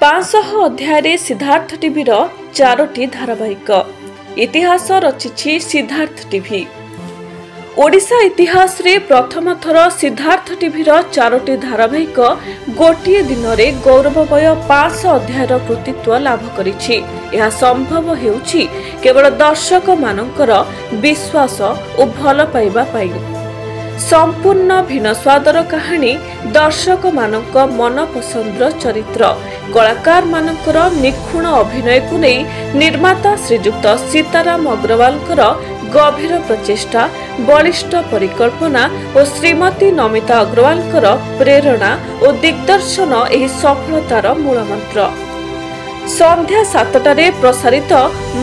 500 अध्याय सिद्धार्थ टीवी चारोटी धारावाहिक इतिहास रचिछि सिद्धार्थ टीवी। ओडिशा इतिहास रे प्रथम थर सिद्धार्थ टीवी चारोटी धारावाहिक गोटे दिन में गौरवमय 500 अध्यायर कृतित्व लाभ करिछि। यह संभव हेउछि केवल दर्शक मानकर विश्वास और भल पाइबा पाई। संपूर्ण भिन्न स्वादर कहानी, दर्शक मानक मन पसंदर चरित्र, कलाकार मानकर निखुण अभिनय को नहीं निर्माता श्रीजुक्त सीताराम अग्रवाल गभीर प्रचेष्टा, बलिष्ठ परिकल्पना और श्रीमती नमिता अग्रवाल प्रेरणा और दिग्दर्शन एही सफलतार मूलमंत्र। संध्या 7टारे प्रसारित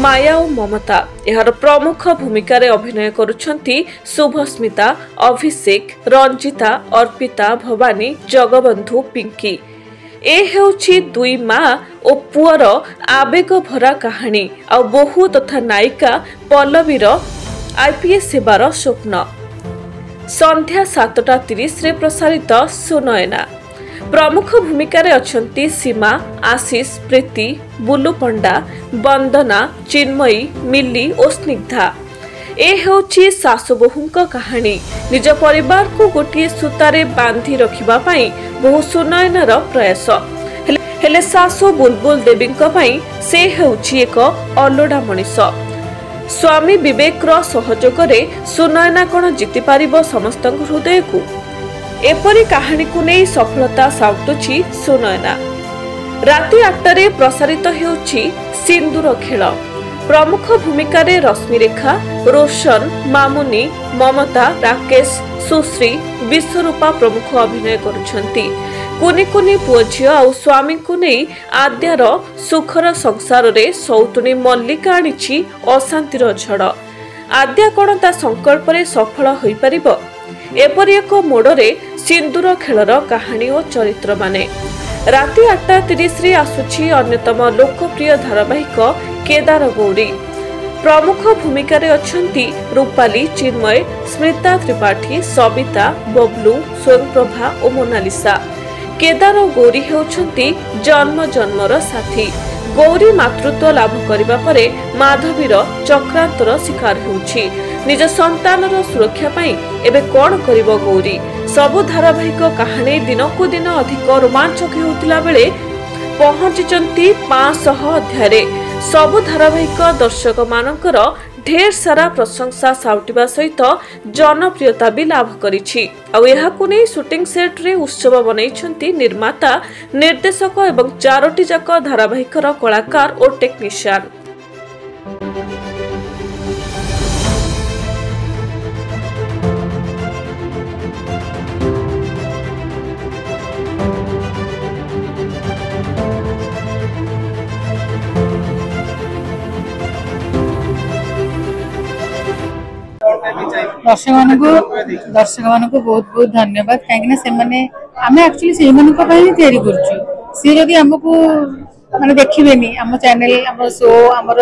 माया और ममता यार प्रमुख भूमिका अभिनय करुछंती शुभस्मिता, अभिषेक, रंजिता, अर्पिता, भवानी, जगबंधु, पिंकी। ए हेउछि दुई माँ और पुअर आवेग भरा कहानी आ बहु तथा नायिका पल्लवीर आईपीएस सेवार स्वप्न। संध्या 7:30 रे प्रसारित सुनयना प्रमुख भूमिका अछंती सीमा, आशीष, प्रीति, बुलु पंडा, वंदना, चिन्मयी, मिली और स्निग्धा। ए हेउछि सासु बहुंक कहानी। निज परिवार को गोटे सूतारे बांधी रखिबा पई बहु सुनयनार प्रयास हेले सासु बुलबुल देवींक पई से हेउछि एक अलोडा मनीष। स्वामी विवेकर सहयोग रे सुनयना कोन जीति पारिबो समस्त हृदय को। एपरी कहानी को नहीं सफलता साउटुछि सुनयना। राति 8टारे प्रसारित हेउछि सिंदूर खेल। प्रमुख भूमिका रे रश्मिरेखा, रोशन, मामुनी, ममता, राकेश, सुश्री, विश्वरूपा प्रमुख अभिनय करुछंती। कुनी कुनी पुओ झियो आ स्वामी को नहीं आद्यार सुखर संसार रे सौतुनी मल्लिका आनिछि अशांतिर झड़। आद्या कोन ता संकल्प रे सफल होई परिबो? एपरी एक मोड़े सिंदूर खेलर कहानी और चरित्र माने। राति 8:30 रे आसुछि अन्यतम लोकप्रिय धारावाहिक केदार गौरी। प्रमुख भूमिका रे अछंती रूपाली, चिन्मय, स्मिता त्रिपाठी, सबिता, बबलू, स्वयंप्रभा और मोनालिसा। केदार गौरी हेउछंती जन्म जन्मर साथी। गौरी मातृत्व लाभ करिबा परे माधवीर चक्रांतर शिकार होउछि। निज संतानर सुरक्षा पाई एबे कोन करिवो गौरी? सबु धारावाहिक कहानी दिन को दिन अधिक रोमांचक होउतिला बेले पहुंचचंती 500 अध्याय। सबु धारावाहिक दर्शक मानकर ढेर सारा प्रशंसा साउटिबा सहित जनप्रियता भी लाभ करिछि। आ एहाकु नै शूटिंग सेट रे उत्सव बनैछंती निर्माता, निर्देशक एवं चारोटी जाक धारावाहिकर कलाकार और टेक्नीशियन। दर्शक मान को बहुत बहुत धन्यवाद। कहीं आम एक्चुअली से तैयारी करी आमको माने देखिए आम चैनल, आम शो, आमर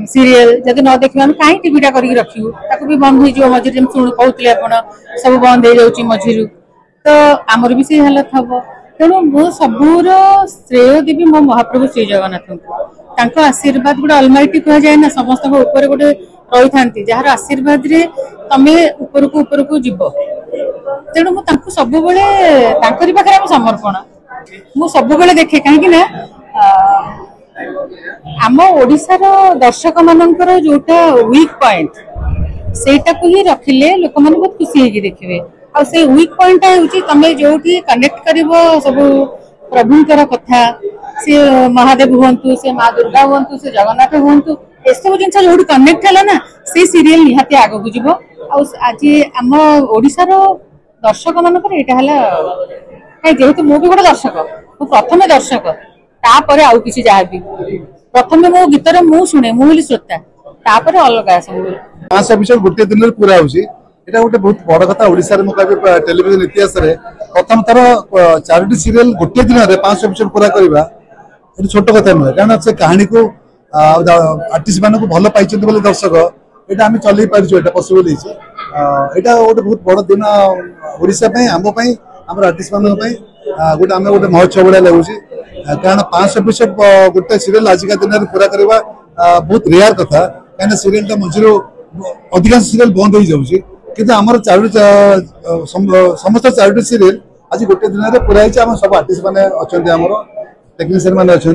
सीरियल जब न देखिए कहीं टीवीटा करके रखू ताकू भी बंद हो मझे कहते आप सब बंद हो जाऊँ मझिरू, तो आमर भी से हालत हम। तेणु मो सबूर श्रेय देवी मो महाप्रभु श्री जगन्नाथ को। आशीर्वाद गोटे अलमाइटी कह जाए ना, समस्त ऊपर गोटे रही था जार आशीर्वाद रे तमे ऊपर को जीव। तेणु मुझे सब पाखे समर्पण मु सब देखे कहीं आम ओडिशार दर्शक मानकर जोटा वीक पॉइंट सेटा को ही रखिले लोक मैंने बहुत खुशी होगी देखिए। आ से वीक पॉइंट होची तमे जोठी कनेक्ट करिवो सब प्रभुंकर कथा, से महादेव हुंतु, से माँ दुर्गा हुंतु, से जगन्नाथ हुंतु, ए सब जिन जो कनेक्ट है ना से सीरियल निहाती आग को जीव। आज आम ओडिशार दर्शक मानकर यहाँ जेहेतु मु भी गोटे दर्शक, मु प्रथम दर्शक तापर आउ किसी जहाँ भी प्रथम मो गीतर मु शुणे मुझे श्रोता तापर अलग सब 5 एपिसोड गोटे दिन पूरा होची। एटा गोटे बहुत बड़ कथा। ओडिसा रे मुकाबले टेलीविजन इतिहास रे प्रथम थर चारोटी सीरियल गोटे दिन रे 5 एपिसोड पूरा करबा एटा छोट कथा नुहे। कारण से कहानी को आर्टिस्ट मान को भल पाई बोले दर्शक एटा आम चल पार्छु, एटा पॉसिबल होइছে। एटा गोटे बहुत बड़ दिन ओडिसा आम आर्टिस्ट मान गोटे आम गोटे महोत्सव भाया लगुच। कारण 500 एपिसोड गोटे सीरियल आजिका दिन में पूरा करवा बहुत रेयर कथा कहीं सीरियल मझे अधिकांश सीरियल बंद हो जाऊँगी कि आम समस्त 4टी सीरियल आज गोटे दिन में पूरा होम सब आर्टिस्ट मैंने अच्छा आम टेक्नीशियन मैंने अच्छा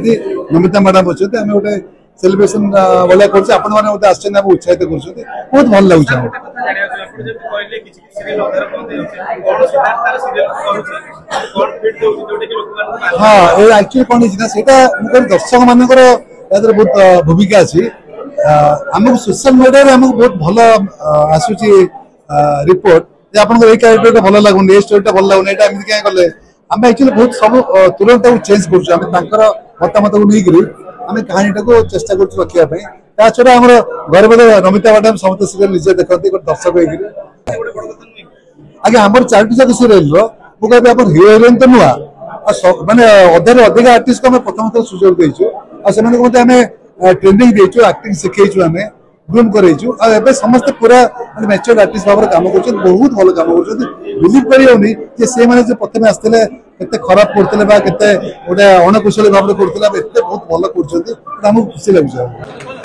नमिता मैडम अच्छा आम गोटे सेलिब्रेशन भाया कर उत्साहित कर बहुत भल लगे हाँ एक्चुअली कौन है दर्शक मान बहुत भूमिका अच्छी आमको सोशल मीडिया आमको बहुत भल आसूची रिपोर्ट आप कैरेक्टर भल लगुनि ये स्टोरी भल लगुनि क्या कले आम एक्चुअली बहुत सब तुरंत चेंज कर मतामत को लेकर आम कहानी टाक चेष्टा कर रखापी ता छड़ा आम घर बोले नमिता मैडम समस्त सीरियल निजे देखते दर्शक आगे आम 4टी जाक सीरियल मुझे आप हिरो हिरोइन तो नुआ माने अधारे अधिक आर्टिस्ट को प्रथम थर सुजोग देचु आम ट्रेनिंग देचु एक्टिंग शिखेचु आम ग्रूम करेचु आ समस्त पूरा मैच्योर आर्टिस्ट भाव में काम कर बहुत भल काम कर बिलीव कर से मैंने प्रथम आसते केते खराब करते गोटे अणकुशली भाव में करते बहुत भल कर खुशी लगे।